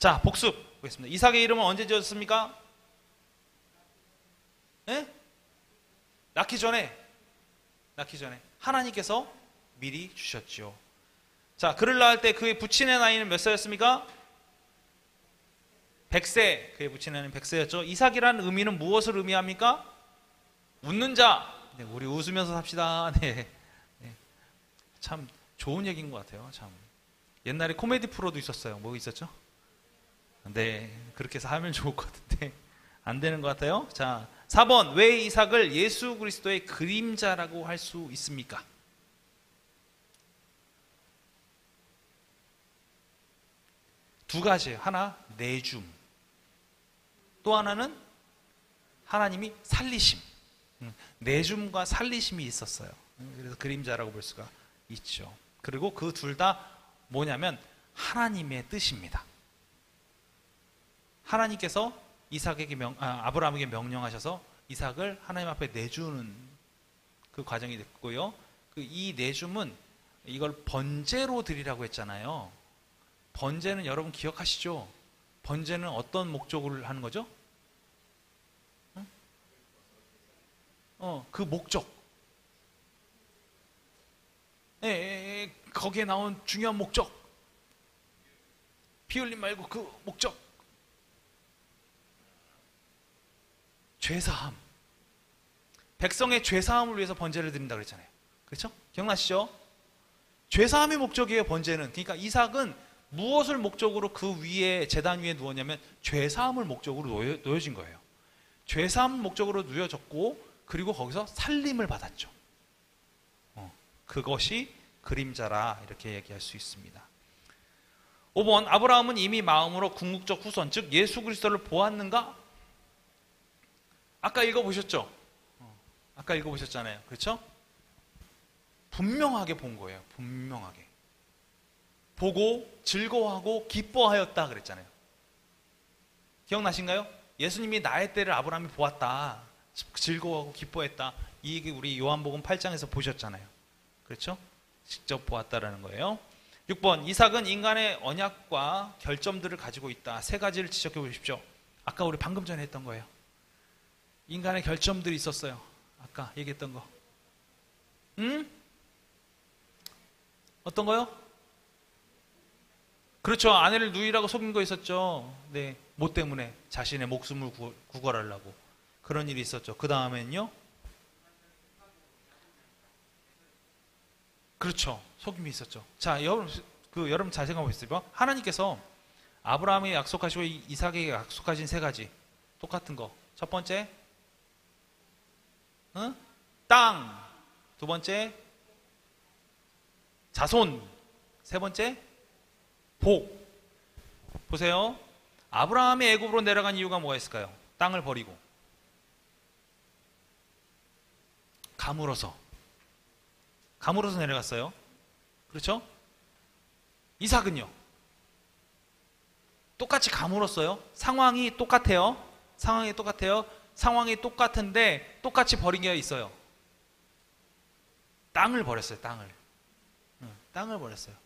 자, 복습 보겠습니다. 이삭의 이름은 언제 지었습니까? 예? 낳기 전에 하나님께서 미리 주셨죠. 자, 그를 낳을 때 그의 부친의 나이는 몇 살이었습니까? 100세. 그의 부친의 나이는 100세였죠. 이삭이라는 의미는 무엇을 의미합니까? 웃는 자. 네, 우리 웃으면서 삽시다. 네. 네. 참 좋은 얘기인 것 같아요. 참 옛날에 코미디 프로도 있었어요. 뭐 있었죠? 네, 그렇게 해서 하면 좋을 것 같은데 안 되는 것 같아요. 자, 4번. 왜 이삭을 예수 그리스도의 그림자라고 할 수 있습니까? 두 가지예요. 하나, 내줌. 또 하나는 하나님이 살리심. 내줌과 살리심이 있었어요. 그래서 그림자라고 볼 수가 있죠. 그리고 그 둘 다 뭐냐면 하나님의 뜻입니다. 하나님께서 아브라함에게 명령하셔서 이삭을 하나님 앞에 내주는 그 과정이 됐고요. 이 내줌은 이걸 번제로 드리라고 했잖아요. 번제는 여러분 기억하시죠? 번제는 어떤 목적을 하는 거죠? 그 목적. 거기에 나온 중요한 목적. 피 흘림 말고 그 목적. 죄사함. 백성의 죄사함을 위해서 번제를 드린다 그랬잖아요. 그렇죠? 기억나시죠? 죄사함의 목적이에요, 번제는. 그러니까 이삭은 무엇을 목적으로 그 위에, 제단 위에 누웠냐면 죄사함을 목적으로 놓여진 거예요. 죄사함 목적으로 누여졌고, 그리고 거기서 살림을 받았죠. 그것이 그림자라 이렇게 얘기할 수 있습니다. 5번. 아브라함은 이미 마음으로 궁극적 후손, 즉 예수 그리스도를 보았는가? 아까 읽어보셨죠? 아까 읽어보셨잖아요. 그렇죠? 분명하게 본 거예요. 분명하게. 보고 즐거워하고 기뻐하였다 그랬잖아요. 기억나신가요? 예수님이 나의 때를 아브라함이 보았다. 즐거워하고 기뻐했다. 이 얘기 우리 요한복음 8장에서 보셨잖아요. 그렇죠? 직접 보았다라는 거예요. 6번. 이삭은 인간의 언약과 결점들을 가지고 있다. 세 가지를 지적해 보십시오. 아까 우리 방금 전에 했던 거예요. 인간의 결점들이 있었어요. 아까 얘기했던 거. 어떤 거요? 그렇죠. 아내를 누이라고 속인 거 있었죠. 네, 뭐 때문에? 자신의 목숨을 구걸하려고. 그런 일이 있었죠. 그 다음엔요? 그렇죠. 속임이 있었죠. 자, 여러분 잘 생각해 보세요. 하나님께서 아브라함에게 약속하시고 이삭에게 약속하신 세 가지. 똑같은 거. 첫 번째, 땅. 두 번째, 자손. 세 번째, 복. 보세요. 아브라함이 애굽으로 내려간 이유가 뭐가 있을까요? 땅을 버리고 가물어서 내려갔어요. 그렇죠? 이삭은요? 똑같이 가물었어요. 상황이 똑같아요. 상황이 똑같은데 똑같이 버린 게 있어요. 땅을 버렸어요. 땅을 버렸어요.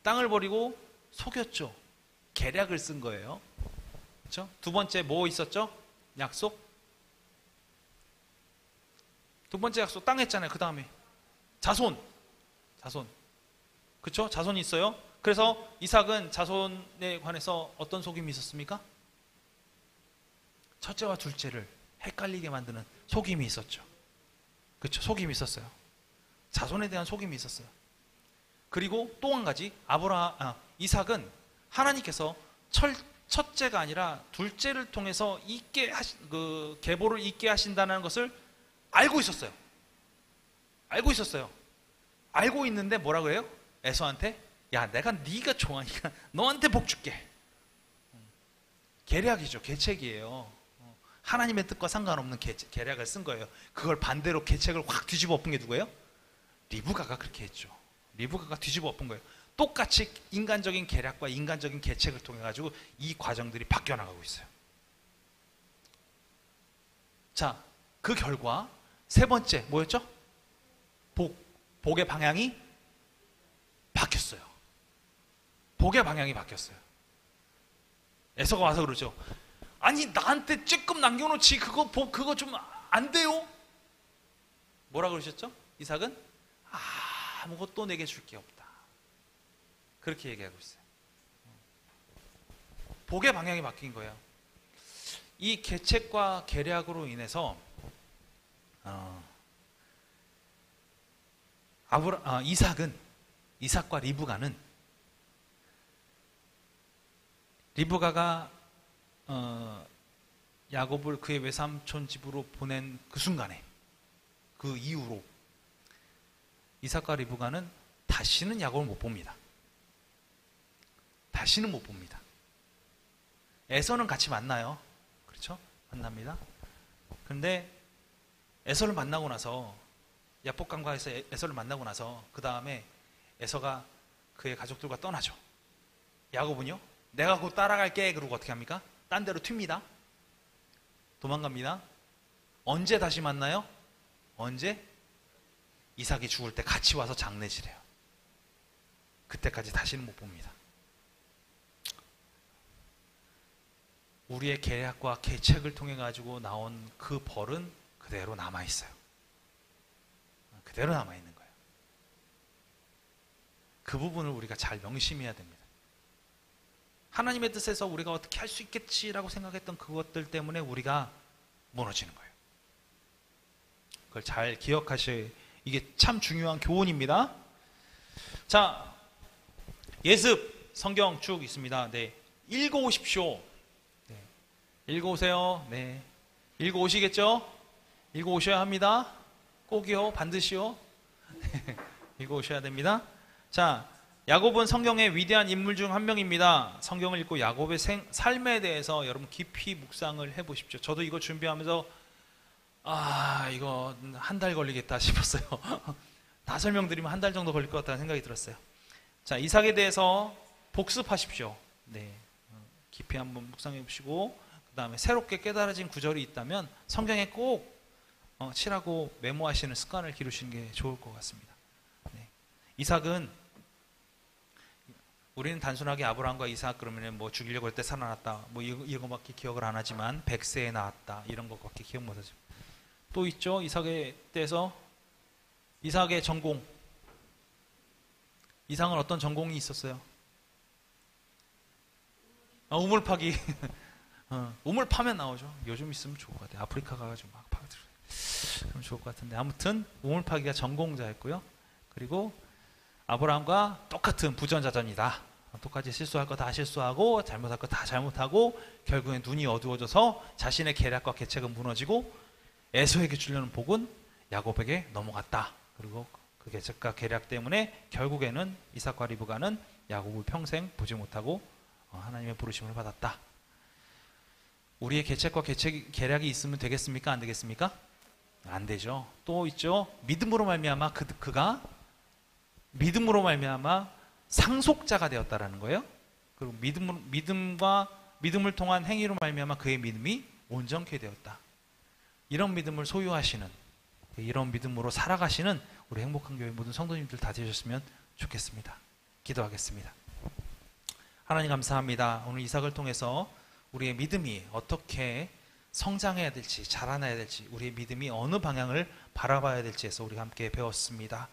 땅을 버리고 속였죠. 계략을 쓴 거예요. 그렇죠? 두 번째 뭐 있었죠? 약속. 두 번째 약속 땅 했잖아요. 그 다음에 자손. 그렇죠? 자손이 있어요. 그래서 이삭은 자손에 관해서 어떤 속임이 있었습니까? 첫째와 둘째를 헷갈리게 만드는 속임이 있었죠. 그렇죠? 속임이 있었어요. 자손에 대한 속임이 있었어요. 그리고 또 한 가지, 이삭은 하나님께서 첫째가 아니라 둘째를 통해서 계보를 잇게 하신다는 것을 알고 있었어요. 알고 있는데 뭐라 그래요? 에서한테, 야, 네가 좋아하니까 너한테 복 줄게. 계략이죠. 계책이에요. 하나님의 뜻과 상관없는 계략을 쓴 거예요. 그걸 반대로 계책을 확 뒤집어 엎은 게 누구예요? 리브가가 그렇게 했죠. 리브가가 뒤집어 엎은 거예요. 똑같이 인간적인 계략과 인간적인 계책을 통해 가지고 이 과정들이 바뀌어 나가고 있어요. 자, 그 결과 세 번째 뭐였죠? 복의 방향이 바뀌었어요. 복의 방향이 바뀌었어요. 에서가 와서 그러죠. 아니 나한테 쬐끔 남겨놓지 그거 좀 안 돼요? 뭐라 그러셨죠? 이삭은 아무것도 내게 줄 게 없다. 그렇게 얘기하고 있어요. 복의 방향이 바뀐 거예요. 이 계책과 계략으로 인해서 이삭과 리브가가 야곱을 그의 외삼촌 집으로 보낸 그 순간에, 그 이후로 이삭과 리브가는 다시는 야곱을 못 봅니다. 다시는 못 봅니다. 에서는 같이 만나요. 그렇죠? 만납니다. 그런데 에서를 만나고 나서, 야복강가에서 에서를 만나고 나서 그 다음에 에서가 그의 가족들과 떠나죠. 야곱은요, 내가 곧 따라갈게 그러고 어떻게 합니까? 딴 데로 튑니다. 도망갑니다. 언제 다시 만나요? 언제? 이삭이 죽을 때 같이 와서 장례지래요. 그때까지 다시는 못 봅니다. 우리의 계략과 계책을 통해 가지고 나온 그 벌은 그대로 남아있어요. 그대로 남아있는 거예요. 그 부분을 우리가 잘 명심해야 됩니다. 하나님의 뜻에서 우리가 어떻게 할 수 있겠지라고 생각했던 그것들 때문에 우리가 무너지는 거예요. 그걸 잘 기억하셔야, 이게 참 중요한 교훈입니다. 자, 예습 성경 쭉 있습니다. 네, 읽어오십시오. 네, 읽어오세요. 네, 읽어오시겠죠? 읽어오셔야 합니다. 꼭이요, 반드시요. 네, 읽어오셔야 됩니다. 자, 야곱은 성경의 위대한 인물 중 한 명입니다. 성경을 읽고 야곱의 삶에 대해서 여러분 깊이 묵상을 해보십시오. 저도 이거 준비하면서 이거 한 달 걸리겠다 싶었어요. 다 설명드리면 한 달 정도 걸릴 것 같다는 생각이 들었어요. 자, 이삭에 대해서 복습하십시오. 네, 깊이 한번 묵상해 보시고, 그 다음에 새롭게 깨달아진 구절이 있다면 성경에 꼭 칠하고 메모하시는 습관을 기르시는 게 좋을 것 같습니다. 네. 이삭은, 우리는 단순하게 아브라함과 이삭 그러면 뭐 죽이려고 할 때 살아났다, 뭐 이거밖에 기억을 안 하지만 100세에 나왔다, 이런 것밖에 기억 못 하죠. 또 있죠. 이삭에 대해서 이삭의 전공. 이삭은 어떤 전공이 있었어요? 우물 파기. 우물 파면 나오죠. 요즘 있으면 좋을 것 같아요. 아프리카 가가지고 막 파들어요. 그럼 좋을 것 같은데, 아무튼 우물 파기가 전공자였고요. 그리고 아브라함과 똑같은 부전자전이다. 똑같이 실수할 거 다 실수하고 잘못할 거 다 잘못하고 결국엔 눈이 어두워져서 자신의 계략과 계책은 무너지고 에서에게 주려는 복은 야곱에게 넘어갔다. 그리고 그 계책과 계략 때문에 결국에는 이삭과 리브가는 야곱을 평생 보지 못하고 하나님의 부르심을 받았다. 우리의 계책과 계략이 있으면 되겠습니까? 안 되겠습니까? 안 되죠. 또 있죠. 믿음으로 말미암아 그가 믿음으로 말미암아 상속자가 되었다라는 거예요. 그리고 믿음을 통한 행위로 말미암아 그의 믿음이 온전케 되었다. 이런 믿음을 소유하시는, 이런 믿음으로 살아가시는 우리 행복한 교회 모든 성도님들 다 되셨으면 좋겠습니다. 기도하겠습니다. 하나님 감사합니다. 오늘 이삭을 통해서 우리의 믿음이 어떻게 성장해야 될지, 자라나야 될지, 우리의 믿음이 어느 방향을 바라봐야 될지에서 우리가 함께 배웠습니다.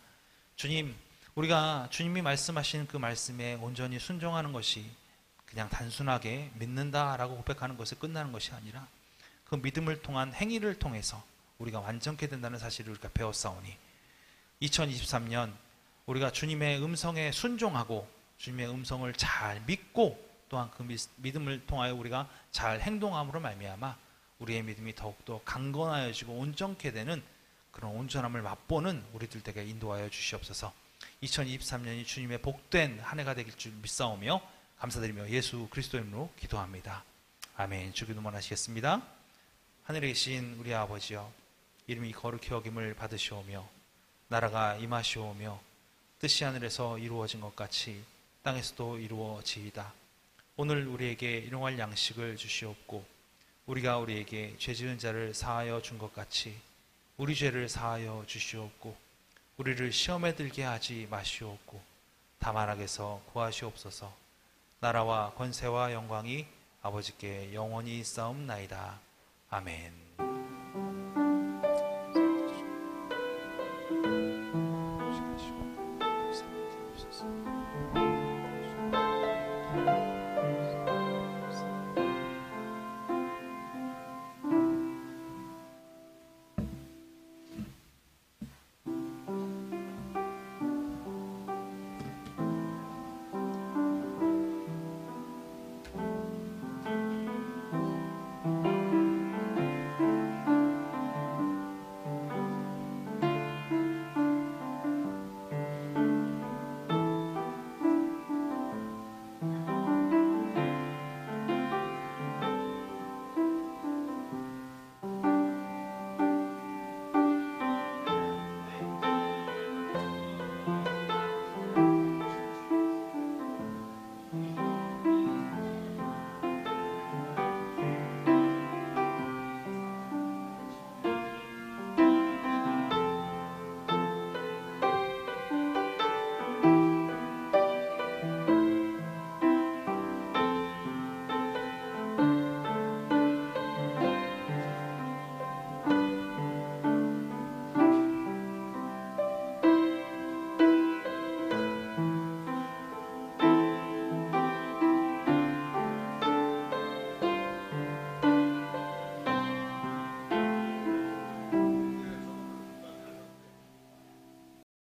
주님, 우리가 주님이 말씀하신 그 말씀에 온전히 순종하는 것이 그냥 단순하게 믿는다라고 고백하는 것에 끝나는 것이 아니라 그 믿음을 통한 행위를 통해서 우리가 완전케 된다는 사실을 우리가 배웠사오니 2023년 우리가 주님의 음성에 순종하고 주님의 음성을 잘 믿고 또한 그 믿음을 통하여 우리가 잘 행동함으로 말미암아 우리의 믿음이 더욱더 강건하여지고 온전케 되는 그런 온전함을 맛보는 우리들 에게 인도하여 주시옵소서. 2023년이 주님의 복된 한 해가 되길 줄 믿사오며 감사드리며 예수 그리스도의 이름으로 기도합니다. 아멘. 주기도만 하시겠습니다. 하늘에 계신 우리 아버지여, 이름이 거룩히 여김을 받으시오며 나라가 임하시오며 뜻이 하늘에서 이루어진 것 같이 땅에서도 이루어지이다. 오늘 우리에게 일용할 양식을 주시옵고 우리가 우리에게 죄 지은 자를 사하여 준 것 같이 우리 죄를 사하여 주시옵고 우리를 시험에 들게 하지 마시옵고 다만 악에서 구하시옵소서. 나라와 권세와 영광이 아버지께 영원히 싸움나이다. 아멘.